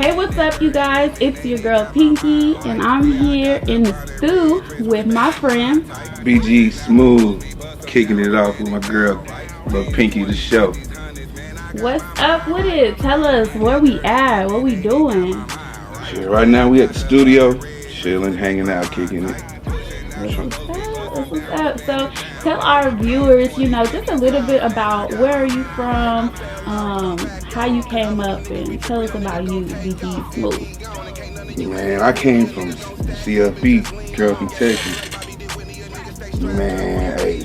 Hey, what's up, you guys? It's your girl Pinky, and I'm here in the stew with my friend BGE Smooth, kicking it off with my girl Lapinkky the Show. What's up with it? Tell us where we at, what we doing. Shit, right now we at the studio, chilling, hanging out, kicking it. What's up? So tell our viewers, just a little bit about where are you from, how you came up, and tell us about you, BGE Smooth. Man, I came from CFB, Carrollton, Texas. Man, hey.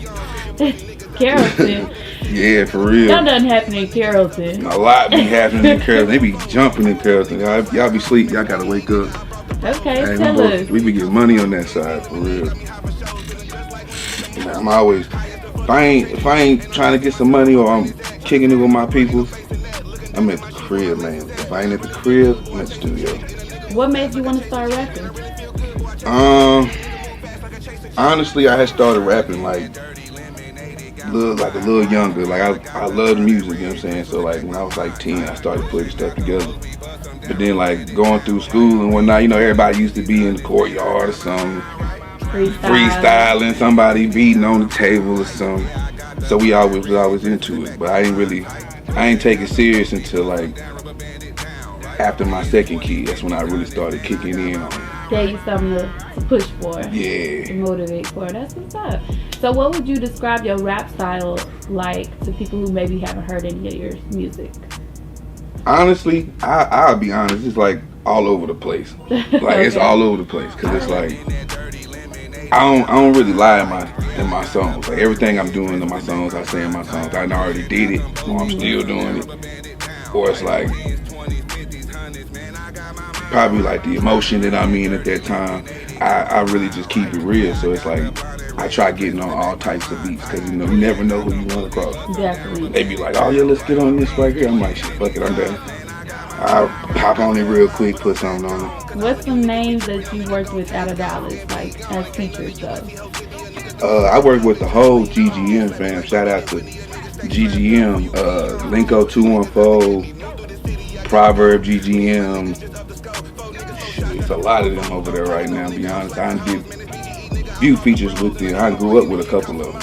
Carrollton. Yeah, for real. That doesn't happen in Carrollton. A lot be happening in Carrollton. They be jumping in Carrollton. Y'all be asleep. Y'all gotta wake up. Okay, hey, tell us. We be getting money on that side, for real. Man, I'm always, if I ain't trying to get some money or I'm kicking it with my people, I'm at the crib, man. If I ain't at the crib, I'm at the studio. What made you want to start rapping? Honestly, I had started rapping like a little younger. Like I love music, you know what I'm saying? So like when I was like 10, I started putting stuff together. But then like going through school and whatnot, everybody used to be in the courtyard or something. Freestyling, somebody beating on the table or something. So we was always into it. But I ain't take it serious until like after my second kid. That's when I really started kicking in on it. Gave you something to push for. Yeah. To motivate for. That's what's up. So what would you describe your rap style like to people who maybe haven't heard any of your music? Honestly, I'll be honest, it's like all over the place. Like okay. It's all over the place. Cause it's like I don't really lie in my songs. Like everything I'm doing in my songs, I say in my songs. I already did it, or I'm still doing it. Or it's like probably like the emotion that I'm in at that time. I really just keep it real. So it's like I try getting on all types of beats because you never know who you run across. Definitely. They be like, oh yeah, let's get on this right here. I'm like, shit, fuck it, I'm done. I'll hop on it real quick, put something on it. What's some names that you worked with out of Dallas, like as features though? I work with the whole GGM fam. Shout out to GGM, Linko 214, Proverb GGM. It's a lot of them over there right now, to be honest. I did few features with them. I grew up with a couple of them.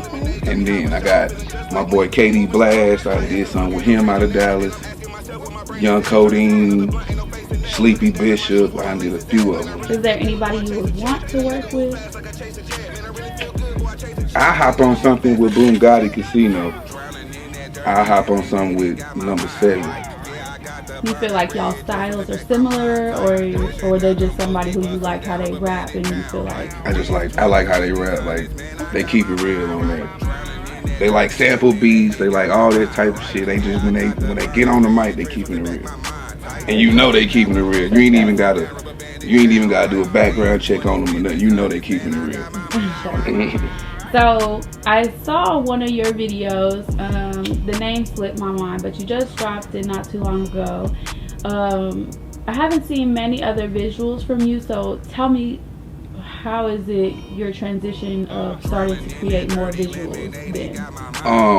Okay. And then I got my boy KD Blast. I did something with him out of Dallas. Young Codeine, Sleepy Bishop. I did a few of them. Is there anybody you would want to work with? I hop on something with Boom Gotti Casino. I hop on something with Number 7. You feel like y'all styles are similar, or they're just somebody who you like how they rap and you feel like? I like how they rap. Like they keep it real on that. They like sample beats. They like all that type of shit. They just when they get on the mic, they keeping it real. And they keeping it real. You ain't even gotta do a background check on them or nothing. They keeping it real. So I saw one of your videos, the name slipped my mind, but you just dropped it not too long ago. I haven't seen many other visuals from you, so tell me, how is it your transition of starting to create more visuals then?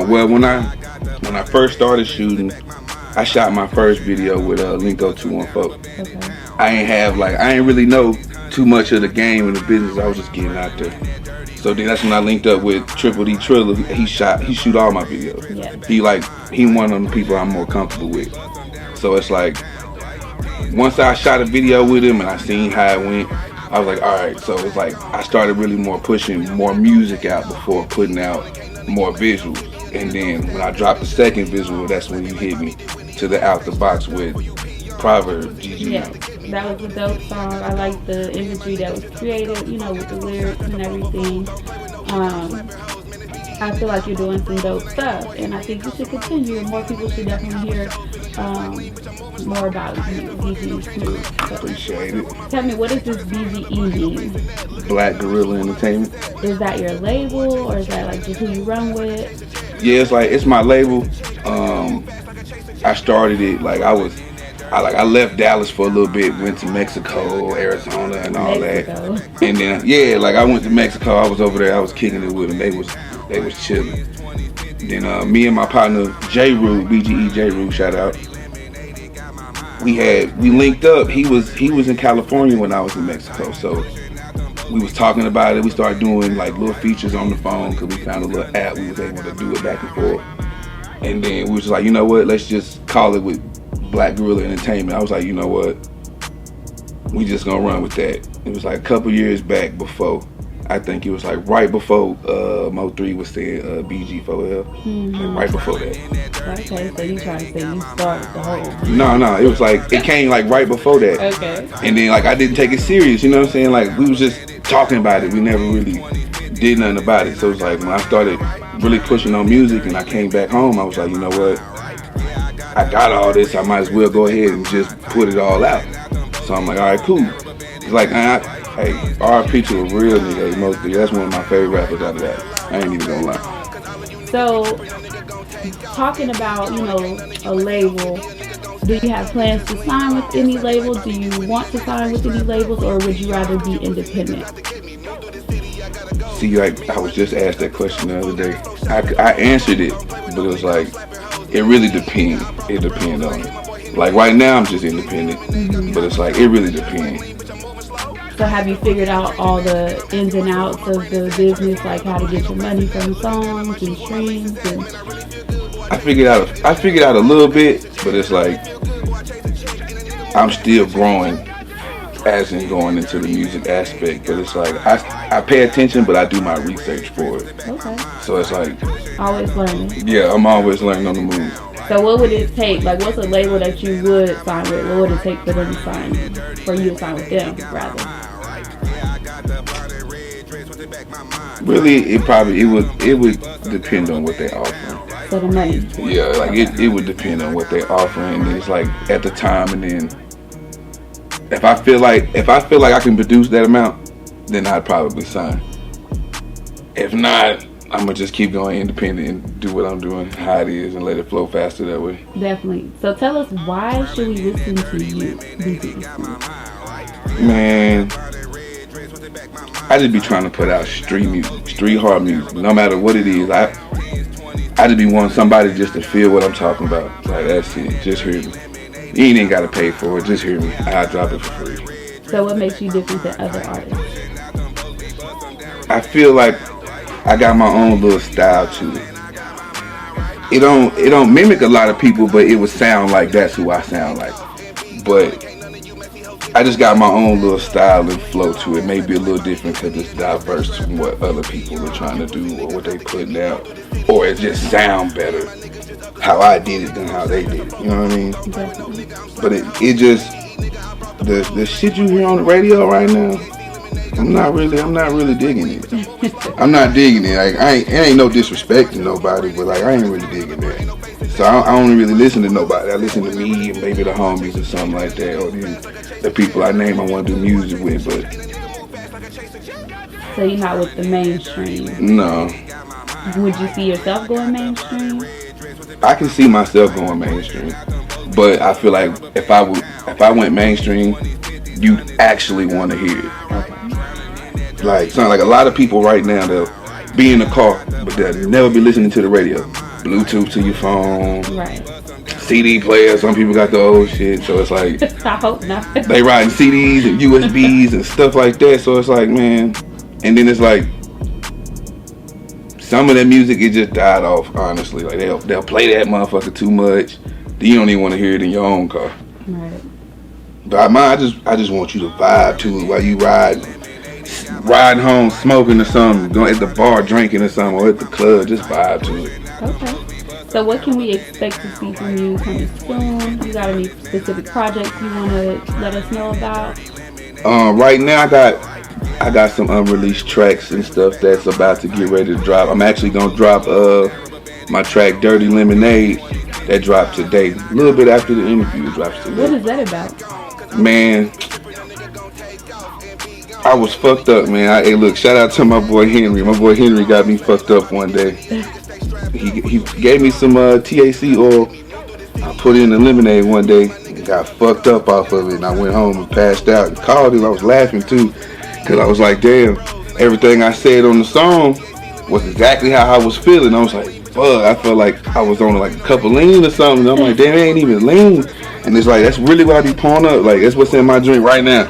Well, when I first started shooting, I shot my first video with Linko 214. Okay. I ain't really know too much of the game and the business. I was just getting out there. So then that's when I linked up with Triple D Triller. He shoot all my videos. Yeah. He one of the people I'm more comfortable with. So it's like once I shot a video with him and I seen how it went, I was like, all right. So it's like I started really more pushing more music out before putting out more visuals. And then when I dropped the second visual, that's when you hit me to the out the box with Proverb GG. Yeah, that was a dope song. I like the imagery that was created, with the lyrics and everything. I feel like you're doing some dope stuff, and I think you should continue. More people should definitely hear more about you, BGE Smooth. So, appreciate it. Tell me, what does this BGE mean? Black Gorilla Entertainment. Is that your label, or is that like just who you run with? Yeah, it's my label. I started it I left Dallas for a little bit, went to Mexico, Arizona, and all that. And then I went to Mexico. I was over there. I was kicking it with them. They was chilling. Then me and my partner J Rue, BGE J Rue, shout out. we linked up. He was in California when I was in Mexico, so we was talking about it. We started doing like little features on the phone because we found a little app. We was able to do it back and forth. And then we was just like, you know what? Let's just call it with Black Gorilla Entertainment. I was like, you know what? We just gonna run with that. It was like a couple years back before. I think it was like right before Mo3 was saying BG4L. Like right before that. Okay, so you trying to say you started the whole... No, it was like, it came like right before that. Okay. And then like I didn't take it serious, you know what I'm saying? Like we was just talking about it. We never really did nothing about it. So it was like when I started really pushing on music and I came back home, I was like, you know what? I got all this, I might as well go ahead and just put it all out. So I'm like, all right, cool. It's like, hey, RP to a real nigga, mostly. That's one of my favorite rappers out of that. I ain't even gonna lie. So, talking about, you know, a label, do you have plans to sign with any label? Do you want to sign with any labels, or would you rather be independent? See, like, I was just asked that question the other day. I answered it, but it was like, it really depends. It depends on it. Like, right now, I'm just independent, but it's like, it really depends. So have you figured out all the ins and outs of the business, like how to get your money from songs and streams? And... I figured out a little bit, but it's like, I'm still growing as in going into the music aspect, but it's like I pay attention, but I do my research for it. Okay. So it's like always learning. Yeah, I'm always learning on the move. So what would it take? Like, what's a label that you would sign with? What would it take for them to sign you? For you to sign with them, rather? Really, it would depend on what they're offering. So the money. Yeah, like it would depend on what they're offering. And it's like at the time, and then if I feel like I can produce that amount, then I'd probably sign. If not, I'm gonna just keep going independent and do what I'm doing, how it is, and let it flow faster that way. Definitely. So tell us, why should we listen to you, BGE Smooth? Man, I just be trying to put out street music, street hard music, no matter what it is. I just be wanting somebody just to feel what I'm talking about. Like, that's it, just hear me. You ain't even gotta pay for it, just hear me. I'll drop it for free. So what makes you different than other artists? I feel like I got my own little style to it. It don't mimic a lot of people, but it would sound like that's who I sound like. But I just got my own little style and flow to it. Maybe a little different because it's diverse from what other people are trying to do or what they putting out. Or it just sound better how I did it than how they did it. You know what I mean? Definitely. But it just, the shit you hear on the radio right now, I'm not really digging it. I'm not digging it. Like, it ain't no disrespect to nobody, but like, I ain't really digging it. So I don't really listen to nobody. I listen to me and maybe the homies or something like that, or the people I name I want to do music with. But so you're not with the mainstream? No. Would you see yourself going mainstream? I can see myself going mainstream, but I feel like if I went mainstream, you'd actually want to hear it. Okay. Like, sound like a lot of people right now, they'll be in the car, but they'll never be listening to the radio. Bluetooth to your phone. Right. CD player, some people got the old shit, so it's like I hope not. They riding CDs and USBs and stuff like that, so it's like, man, and then it's like some of that music, it just died off, honestly. Like they'll play that motherfucker too much, then you don't even want to hear it in your own car. Right. But I just want you to vibe to it while you riding home smoking or something, going at the bar drinking or something, or at the club, just vibe to it. Okay. So what can we expect to see from you coming soon? You got any specific projects you want to let us know about? Right now I got some unreleased tracks and stuff that's about to get ready to drop. I'm actually gonna drop my track Dirty Lemonade that dropped today. A little bit after the interview drops today. What is that about? Man, I was fucked up, man. Hey, look, shout out to my boy Henry. My boy Henry got me fucked up one day. He gave me some TAC oil. I put it in the lemonade one day and got fucked up off of it. And I went home and passed out and called him. I was laughing too, because I was like, damn, everything I said on the song was exactly how I was feeling. I was like, fuck. I felt like I was on like a cup of lean or something. I'm like, damn, it ain't even lean. And it's like, that's really what I be pouring up. Like, that's what's in my drink right now.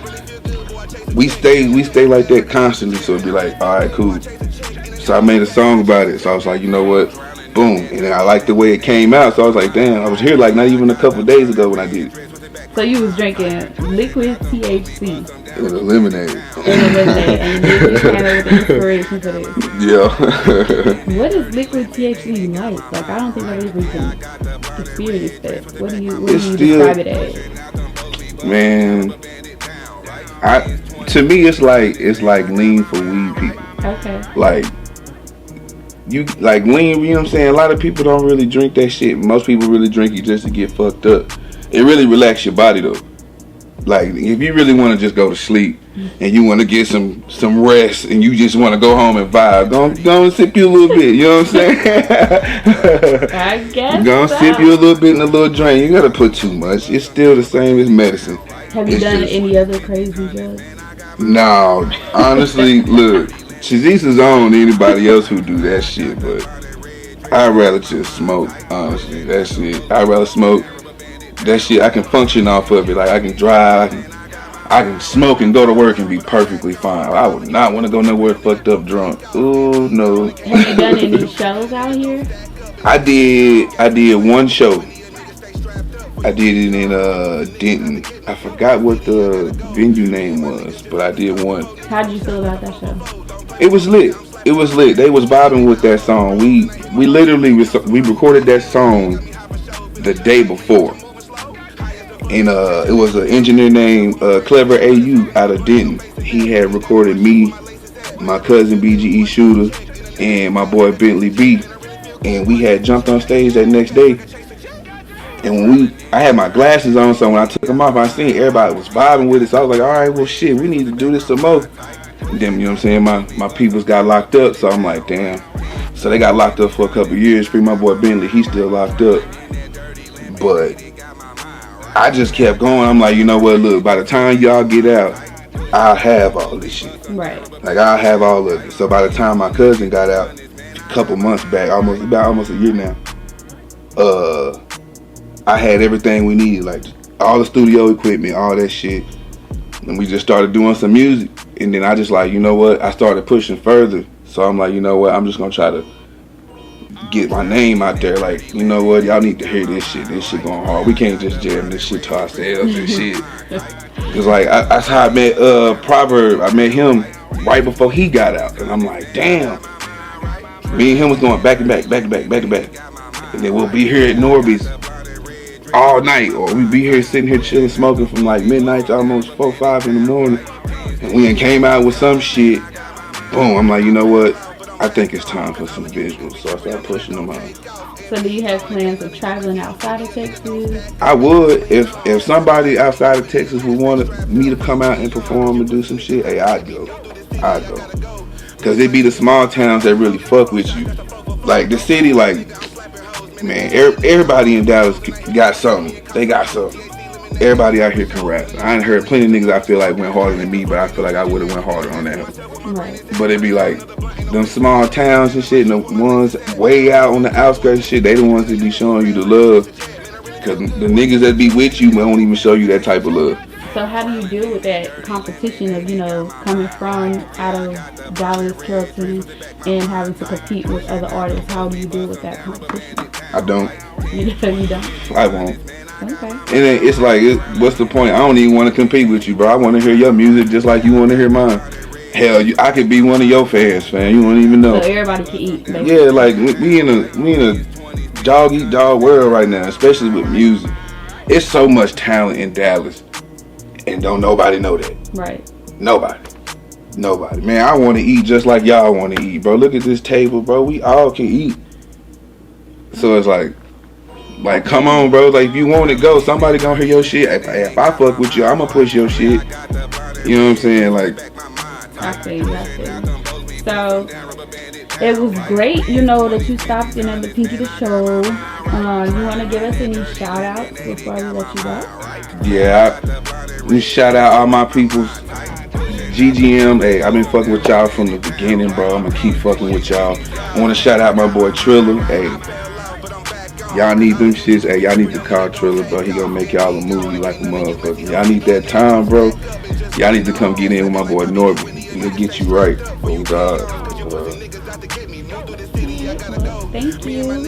We stay like that constantly. So it'd be like, all right, cool. So I made a song about it. So I was like, you know what? Boom. And then I liked the way it came out. So I was like, damn, I was here like not even a couple of days ago when I did it. So you was drinking liquid THC. It was eliminated. And you came up with the inspiration for this. Yeah. What is liquid THC like? Like, I don't think I even can experience that. What do you describe it as? Man, to me it's like lean for weed people. Okay. Like you like lean, you know what I'm saying? A lot of people don't really drink that shit. Most people really drink it just to get fucked up. It really relax your body though. Like if you really want to just go to sleep and you want to get some rest and you just want to go home and vibe, go and sip you a little bit. You know what I'm saying? I guess. Go and sip you a little bit in a little drink. You gotta put too much. It's still the same as medicine. Have you done any other crazy drugs? No, honestly, look, she's his own anybody else who do that shit, but I'd rather just smoke. Honestly, that shit. I'd rather smoke. That shit, I can function off of it. Like I can drive, I can smoke and go to work and be perfectly fine. I would not want to go nowhere fucked up drunk. Oh no. Have you done any shows out here? I did one show. I did it in Denton. I forgot what the venue name was, but I did one. How did you feel about that show? It was lit. They was vibing with that song. We literally we recorded that song the day before. And it was an engineer named Clever AU out of Denton. He had recorded me, my cousin BGE Shooter, and my boy Bentley B. And we had jumped on stage that next day. And when I had my glasses on, so when I took them off, I seen everybody was vibing with it. So I was like, all right, well shit, we need to do this some more. And then, you know what I'm saying, my peoples got locked up. So I'm like, damn. So they got locked up for a couple of years. Free my boy Bentley, he's still locked up. But I just kept going. I'm like, you know what, look, by the time y'all get out, I'll have all this shit. Right. Like, I'll have all of it. So by the time my cousin got out, a couple months back, almost a year now, I had everything we needed, like all the studio equipment, all that shit. And we just started doing some music. And then I just like, you know what, I started pushing further. So I'm like, you know what, I'm just going to try to get my name out there. Like, you know what, y'all need to hear this shit. This shit going hard. We can't just jam this shit to ourselves and shit. Cause like that's how I met Proverb. I met him right before he got out, and I'm like, damn. Me and him was going back to back. And then we'll be here at Norby's all night, or we be here sitting here chilling, smoking from like midnight to almost 4, 5 in the morning. And we done came out with some shit. Boom. I'm like, you know what? I think it's time for some visuals. So I started pushing them out. So do you have plans of traveling outside of Texas? I would. If somebody outside of Texas would want me to come out and perform and do some shit, hey, I'd go. Cause it be the small towns that really fuck with you. Like the city, like, man, everybody in Dallas got something. They got something. Everybody out here can rap. I ain't heard plenty of niggas I feel like went harder than me, but I feel like I would have went harder on that. Right. But it be like them small towns and shit, and the ones way out on the outskirts and shit, they the ones that be showing you the love. Cause the niggas that be with you won't even show you that type of love. So how do you deal with that competition of, you know, coming from out of Dallas, Carrollton, and having to compete with other artists? How do you deal with that competition? I don't. You don't? I won't. Okay. And then it's like, what's the point? I don't even want to compete with you, bro. I want to hear your music just like you want to hear mine. Hell, I could be one of your fans, man. You won't even know. So everybody can eat. Basically. Yeah, like we in a dog eat dog world right now, especially with music. It's so much talent in Dallas, and don't nobody know that. Right. Nobody. Man, I want to eat just like y'all want to eat, bro. Look at this table, bro. We all can eat. So it's like, come on, bro. Like, if you want it, go. Somebody gonna hear your shit. If I fuck with you, I'ma push your shit. You know what I'm saying? Like, I see. So, it was great, you know, that you stopped in at Lapinkky the Show. You want to give us any shout-outs before we let you go? Yeah. We shout out all my peoples GGM, hey, I've been fucking with y'all from the beginning, bro. I'm gonna keep fucking with y'all. I wanna shout out my boy Triller. Hey, y'all need them shits. Hey, y'all need to call Triller, bro. He gonna make y'all a movie like a motherfucker. Y'all need that time, bro. Y'all need to come get in with my boy Norbert. He'll get you right. Oh God. Thank you.